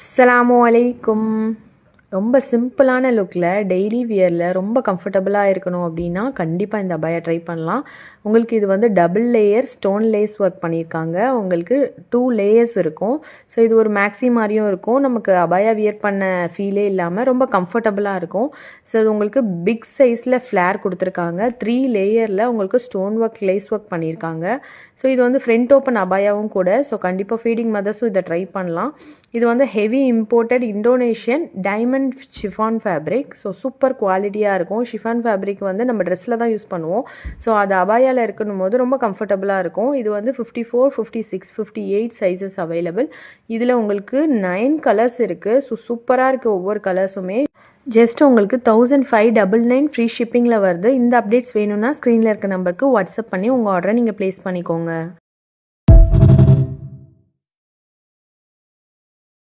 அஸ்ஸலாமுஅலைக்கும். ரொம்ப சிம்பிளான லுக்கில் டெய்லி வியரில் ரொம்ப கம்ஃபர்டபுளாக இருக்கணும் அப்படின்னா கண்டிப்பாக இந்த அபாயா ட்ரை பண்ணலாம். உங்களுக்கு இது வந்து double layer stone lace work பண்ணியிருக்காங்க. உங்களுக்கு 2 லேயர்ஸ் இருக்கும். ஸோ இது ஒரு மேக்ஸி மாதிரியும் இருக்கும். நமக்கு அபாயா வியர் பண்ண ஃபீலே இல்லாமல் ரொம்ப கம்ஃபர்டபுளாக இருக்கும். ஸோ இது உங்களுக்கு பிக் சைஸில் ஃப்ளேர் கொடுத்துருக்காங்க. 3 லேயரில் உங்களுக்கு ஸ்டோன் ஒர்க் லேஸ் ஒர்க் பண்ணியிருக்காங்க. ஸோ இது வந்து ஃப்ரண்ட் ஓப்பன் அபாயாவும் கூட. ஸோ கண்டிப்பாக ஃபீடிங் மதர்ஸும் இதை ட்ரை பண்ணலாம். இது வந்து heavy imported Indonesian diamond chiffon fabric. So super குவாலிட்டியாக இருக்கும். ஷிஃபான் ஃபேப்ரிக் வந்து நம்ம ட்ரெஸ்ஸில் தான் யூஸ் பண்ணுவோம். ஸோ அது அபாயாவில் இருக்கணும் போது ரொம்ப கம்ஃபர்டபுளாக இருக்கும். இது வந்து 54, 56, 58 சைஸஸ் அவைலபிள். இதில் உங்களுக்கு 9 கலர்ஸ் இருக்குது. ஸோ சூப்பராக இருக்குது ஒவ்வொரு கலர்ஸுமே. ஜஸ்ட் உங்களுக்கு 1599 ஃப்ரீ ஷிப்பிங்கில் வருது. இந்த அப்டேட்ஸ் வேணும்னா ஸ்க்ரீனில் இருக்க நம்பருக்கு வாட்ஸ்அப் பண்ணி உங்கள் ஆர்டரை நீங்கள் ப்ளேஸ் பண்ணிக்கோங்க.